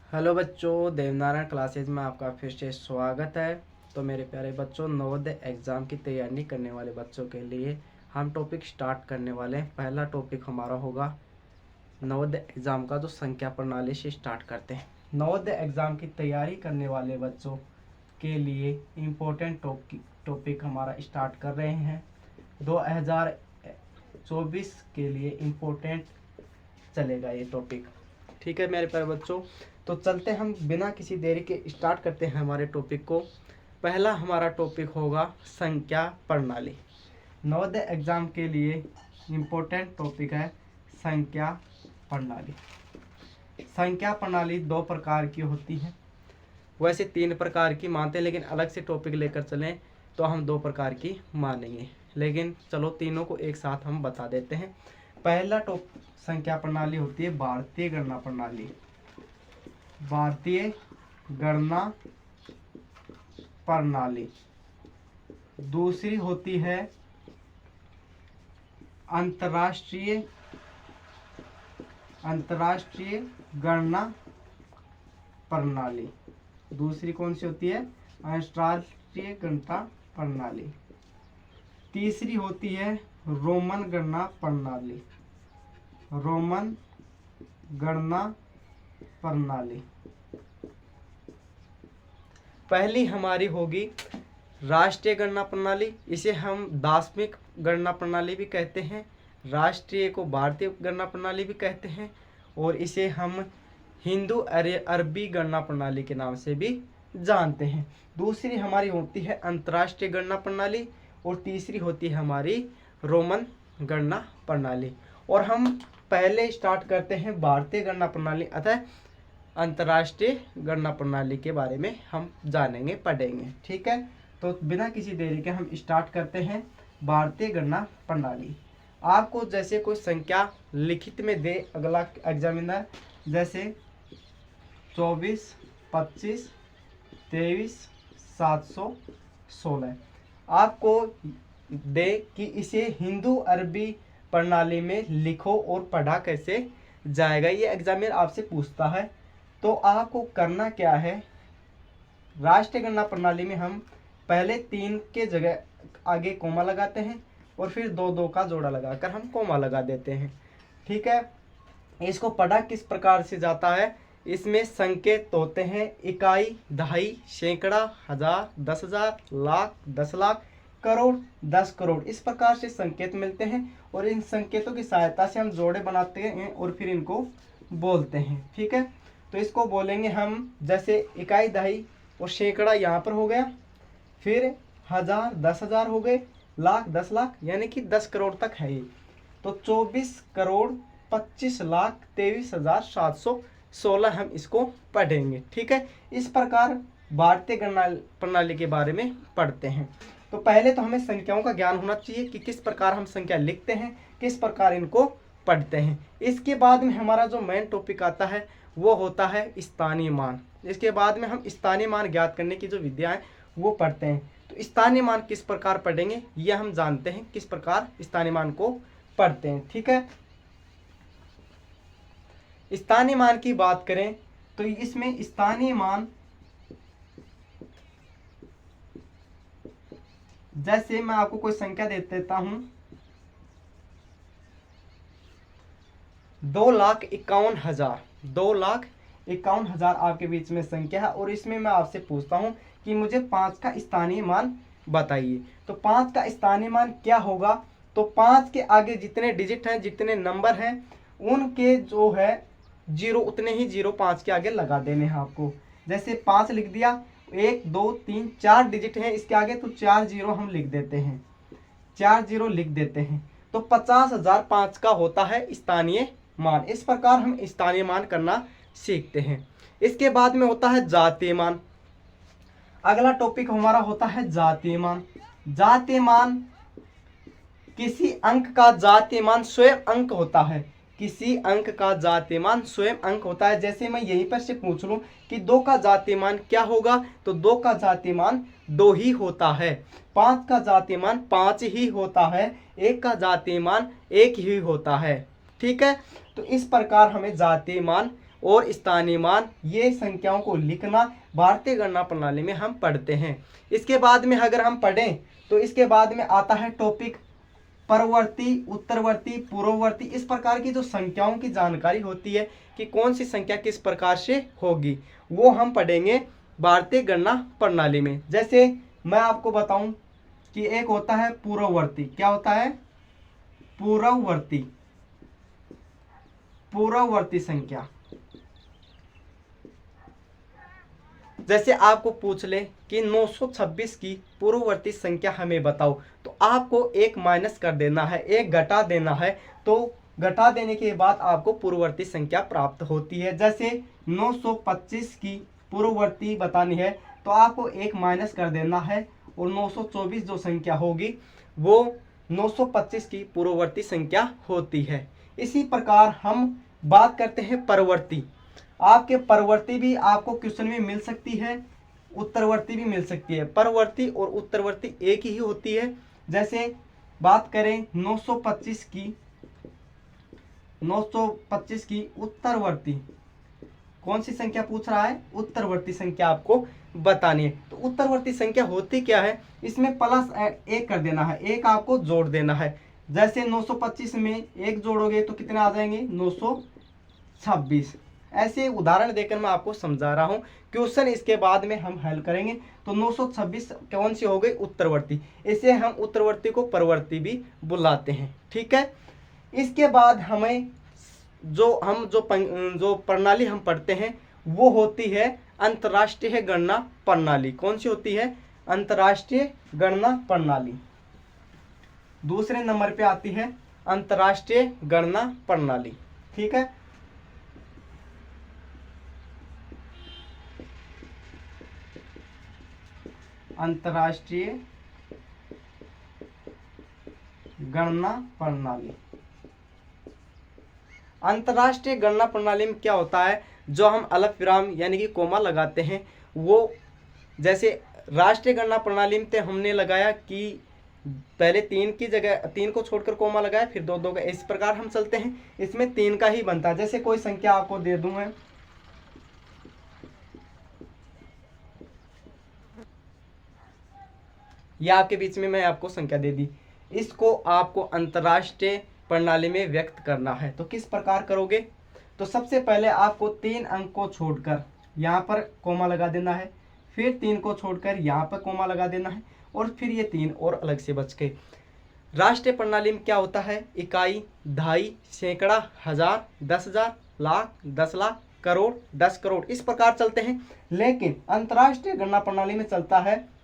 Hello बच्चों, Devnarayan classes में आपका फिर से स्वागत है। तो मेरे प्यारे बच्चों, नवोदय एग्ज़ाम की तैयारी करने वाले बच्चों के लिए हम टॉपिक स्टार्ट करने वाले हैं। पहला टॉपिक हमारा होगा नवोदय एग्ज़ाम का, जो संख्या प्रणाली से स्टार्ट करते हैं। नवोदय एग्ज़ाम की तैयारी करने वाले बच्चों के लिए इम्पोर्टेंट टॉपिक हमारा स्टार्ट कर रहे हैं। 2024 के लिए इम्पोर्टेंट चलेगा ये टॉपिक। ठीक है मेरे प्यारे बच्चों, तो चलते हम बिना किसी देरी के स्टार्ट करते हैं हमारे टॉपिक को। पहला हमारा टॉपिक होगा संख्या प्रणाली। नवोदय एग्जाम के लिए इम्पोर्टेंट टॉपिक है संख्या प्रणाली। संख्या प्रणाली दो प्रकार की होती है, वैसे तीन प्रकार की मानते हैं, लेकिन अलग से टॉपिक लेकर चलें तो हम दो प्रकार की मानेंगे, लेकिन चलो तीनों को एक साथ हम बता देते हैं। पहला संख्या प्रणाली होती है भारतीय गणना प्रणाली। भारतीय गणना प्रणाली। दूसरी होती है अंतर्राष्ट्रीय गणना प्रणाली। दूसरी कौन सी होती है? अंतर्राष्ट्रीय गणना प्रणाली। तीसरी होती है रोमन गणना प्रणाली। रोमन गणना प्रणाली। पहली हमारी होगी राष्ट्रीय गणना प्रणाली। इसे हम दार्शनिक गणना प्रणाली भी कहते हैं, राष्ट्रीय को भारतीय गणना प्रणाली भी कहते हैं, और इसे हम हिंदू अरबी गणना प्रणाली के नाम से भी जानते हैं। दूसरी हमारी होती है अंतर्राष्ट्रीय गणना प्रणाली, और तीसरी होती है हमारी रोमन गणना प्रणाली। और हम पहले स्टार्ट करते हैं भारतीय गणना प्रणाली, अतः अंतर्राष्ट्रीय गणना प्रणाली के बारे में हम जानेंगे, पढ़ेंगे। ठीक है, तो बिना किसी देरी के हम स्टार्ट करते हैं भारतीय गणना प्रणाली। आपको जैसे कोई संख्या लिखित में दे अगला एग्जामिनर, जैसे 24, 25, 23, 716 आपको दे कि इसे हिंदू अरबी प्रणाली में लिखो और पढ़ा कैसे जाएगा, ये एग्जामिनर आपसे पूछता है। तो आपको करना क्या है, राष्ट्रीय गणना प्रणाली में हम पहले 3 के जगह आगे कोमा लगाते हैं और फिर 2-2 का जोड़ा लगाकर हम कोमा लगा देते हैं। ठीक है, इसको पढ़ा किस प्रकार से जाता है, इसमें संकेत होते हैं इकाई, दहाई, सैकड़ा, हजार, 10,000, लाख, 10 लाख, करोड़, 10 करोड़, इस प्रकार से संकेत मिलते हैं। और इन संकेतों की सहायता से हम जोड़े बनाते हैं और फिर इनको बोलते हैं। ठीक है, तो इसको बोलेंगे हम, जैसे इकाई, दहाई और सैकड़ा यहाँ पर हो गया, फिर हजार, 10,000 हो गए, लाख, 10 लाख, यानी कि 10 करोड़ तक है ये। तो 24 करोड़ 25 लाख 23,716 हम इसको पढ़ेंगे। ठीक है, इस प्रकार भारतीय गणना प्रणाली के बारे में पढ़ते हैं। तो पहले तो हमें संख्याओं का ज्ञान होना चाहिए कि किस प्रकार हम संख्या लिखते हैं, किस प्रकार इनको पढ़ते हैं। इसके बाद में हमारा जो मेन टॉपिक आता है वो होता है स्थानीय मान। इसके बाद में हम स्थानीय मान ज्ञात करने की जो विधियां हैं वो पढ़ते हैं। तो स्थानीय मान किस प्रकार पढ़ेंगे ये हम जानते हैं, किस प्रकार स्थानीय मान को पढ़ते हैं। ठीक है, स्थानीय मान की बात करें तो इसमें स्थानीय मान, जैसे मैं आपको कोई संख्या दे देता हूं, 2,51,000, 2,51,000 आपके बीच में संख्या है, और इसमें मैं आपसे पूछता हूं कि मुझे 5 का स्थानीय मान बताइए। तो 5 का स्थानीय मान क्या होगा? तो 5 के आगे जितने डिजिट हैं, जितने नंबर हैं, उनके जो है जीरो, उतने ही जीरो 5 के आगे लगा देने हैं आपको। जैसे 5 लिख दिया, 1 2 3 4 डिजिट हैं इसके आगे, तो 4 जीरो हम लिख देते हैं, 4 जीरो लिख देते हैं। तो 50,000 5 का होता है स्थानीय मान। इस प्रकार हम स्थानीय मान करना सीखते हैं। इसके बाद में होता है जातीय मान। अगला टॉपिक हमारा होता है जातीय मान। जातीय मान, किसी अंक का जातीय मान स्वयं अंक होता है। किसी अंक का जातीय मान स्वयं अंक होता है। जैसे मैं यहीं पर से पूछ लूं कि 2 का जातीय मान क्या होगा, तो 2 का जातीय मान 2 ही होता है। 5 का जातीय मान 5 ही होता है। 1 का जातीय मान 1 ही होता है। ठीक है, तो इस प्रकार हमें जातीय मान और स्थानीय मान, ये संख्याओं को लिखना भारतीय गणना प्रणाली में हम पढ़ते हैं। इसके बाद में अगर हम पढ़ें तो इसके बाद में आता है टॉपिक परवर्ती, उत्तरवर्ती, पूर्ववर्ती। इस प्रकार की जो संख्याओं की जानकारी होती है कि कौन सी संख्या किस प्रकार से होगी, वो हम पढ़ेंगे भारतीय गणना प्रणाली में। जैसे मैं आपको बताऊं कि एक होता है पूर्ववर्ती। क्या होता है? पूर्ववर्ती, पूर्ववर्ती संख्या। जैसे आपको पूछ ले कि 926 की पूर्ववर्ती संख्या हमें बताओ, तो आपको एक माइनस कर देना है, एक घटा देना है। तो घटा देने के बाद आपको पूर्ववर्ती संख्या प्राप्त होती है। जैसे 925 की पूर्ववर्ती बतानी है तो आपको एक माइनस कर देना है और 924 जो संख्या होगी वो 925 की पूर्ववर्ती संख्या होती है। इसी प्रकार हम बात करते हैं परवर्ती। आपके परवर्ती भी आपको क्वेश्चन में मिल सकती है, उत्तरवर्ती भी मिल सकती है। परवर्ती और उत्तरवर्ती एक ही होती है। जैसे बात करें 925 की उत्तरवर्ती, कौन सी संख्या पूछ रहा है? उत्तरवर्ती संख्या आपको बतानी है। तो उत्तरवर्ती संख्या होती क्या है? इसमें प्लस एक कर देना है, एक आपको जोड़ देना है। जैसे 925 में एक जोड़ोगे तो कितने आ जाएंगे? 926। ऐसे उदाहरण देकर मैं आपको समझा रहा हूं। क्वेश्चन इसके बाद में हम हल करेंगे। तो 926 कौन सी हो गई? उत्तरवर्ती। इसे हम उत्तरवर्ती को परवर्ती भी बुलाते हैं। ठीक है। इसके बाद हमें जो प्रणाली हम पढ़ते हैं वो होती है अंतर्राष्ट्रीय गणना प्रणाली। कौन सी होती है? अंतर्राष्ट्रीय गणना प्रणाली। दूसरे नंबर पे आती है अंतर्राष्ट्रीय गणना प्रणाली। ठीक है। अंतर्राष्ट्रीय गणना प्रणाली। अंतर्राष्ट्रीय गणना प्रणाली में क्या होता है? जो हम अलग विराम यानी कि कोमा लगाते हैं, वो जैसे राष्ट्रीय गणना प्रणाली में हमने लगाया कि पहले 3 की जगह 3 को छोड़कर कोमा लगाया, फिर 2 का, इस प्रकार हम चलते हैं। इसमें 3 का ही बनता है। जैसे कोई संख्या आपको दे दूं मैं, या आपके बीच में मैं आपको संख्या दे दी, इसको आपको अंतर्राष्ट्रीय प्रणाली में व्यक्त करना है। तो किस प्रकार करोगे? तो सबसे पहले आपको 3 अंक को छोड़कर यहाँ पर कोमा लगा देना है, फिर 3 को छोड़कर यहाँ पर कोमा लगा देना है, और फिर ये 3 और अलग से बच गए। राष्ट्रीय प्रणाली में क्या होता है? इकाई, दहाई, सैकड़ा, हजार, 10,000, लाख, 10 लाख, करोड़, 10 करोड़, इस प्रकार चलते हैं। लेकिन अंतर्राष्ट्रीय गणना प्रणाली में चलता है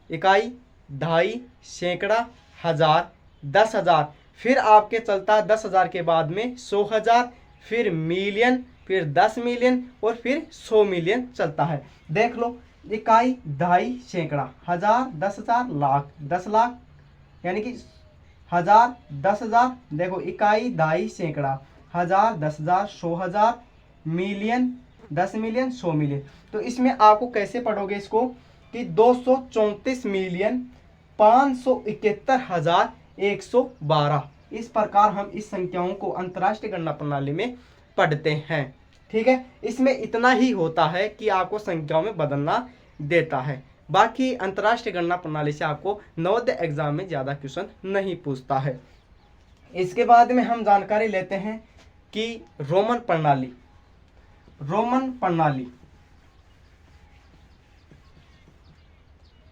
इकाई, दहाई, सैकड़ा, हजार, 10,000, फिर आपके चलता है 10,000 के बाद में 100,000, फिर मिलियन, फिर 10 मिलियन और फिर 100 मिलियन चलता है। देख लो, इकाई, दहाई, सैकड़ा, हजार, 10,000, लाख, 10 लाख, यानी कि हजार, 10,000। देखो, इकाई, दहाई, सैकड़ा, हजार, 10,000, 100,000, मिलियन, 10 मिलियन, 100 मिलियन। तो इसमें आपको कैसे पढ़ोगे इसको कि 234,571,112। इस प्रकार हम इस संख्याओं को अंतर्राष्ट्रीय गणना प्रणाली में पढ़ते हैं। ठीक है। इसमें इतना ही होता है कि आपको संख्याओं में बदलना देता है। बाकी अंतर्राष्ट्रीय गणना प्रणाली से आपको नवोदय एग्जाम में ज़्यादा क्वेश्चन नहीं पूछता है। इसके बाद में हम जानकारी लेते हैं कि रोमन प्रणाली। रोमन प्रणाली,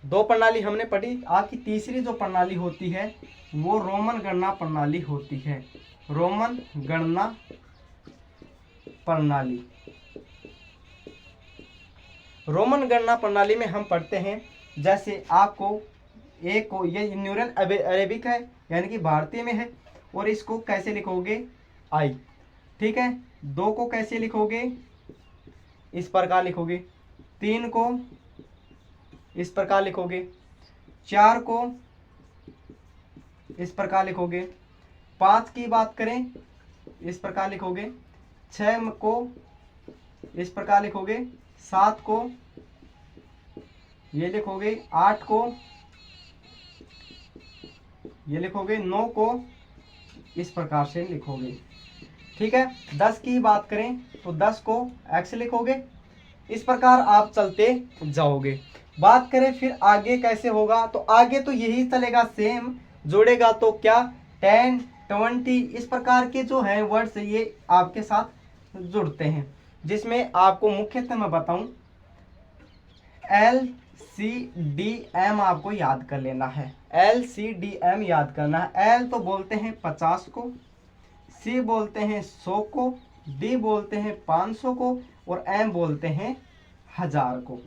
2 प्रणाली हमने पढ़ी। आपकी तीसरी जो प्रणाली होती है वो रोमन गणना प्रणाली होती है। रोमन गणना प्रणाली। रोमन गणना प्रणाली में हम पढ़ते हैं, जैसे आपको एक को, ये न्यूरल अरेबिक है यानी कि भारतीय में है, और इसको कैसे लिखोगे? आई। ठीक है। 2 को कैसे लिखोगे? इस प्रकार लिखोगे। 3 को इस प्रकार लिखोगे। 4 को इस प्रकार लिखोगे। 5 की बात करें, इस प्रकार लिखोगे। 6 को इस प्रकार लिखोगे। 7 को ये लिखोगे। 8 को ये लिखोगे। 9 को इस प्रकार से लिखोगे। ठीक है। 10 की बात करें तो 10 को x लिखोगे। इस प्रकार आप चलते जाओगे। बात करें फिर आगे कैसे होगा, तो आगे तो यही चलेगा, सेम जोड़ेगा तो क्या 10 20 इस प्रकार के जो है वर्ड्स ये आपके साथ जुड़ते हैं, जिसमें आपको मुख्यतः मैं बताऊं LCDM आपको याद कर लेना है। LCDM याद करना है। L तो बोलते हैं 50 को, C बोलते हैं 100 को, D बोलते हैं 500 को और M बोलते हैं 1000 को।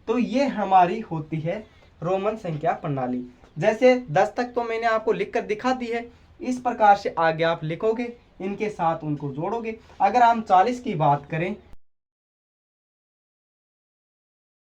तो ये हमारी होती है रोमन संख्या प्रणाली। जैसे 10 तक तो मैंने आपको लिखकर दिखा दी है, इस प्रकार से आगे आप लिखोगे, इनके साथ उनको जोड़ोगे। अगर हम 40 की बात करें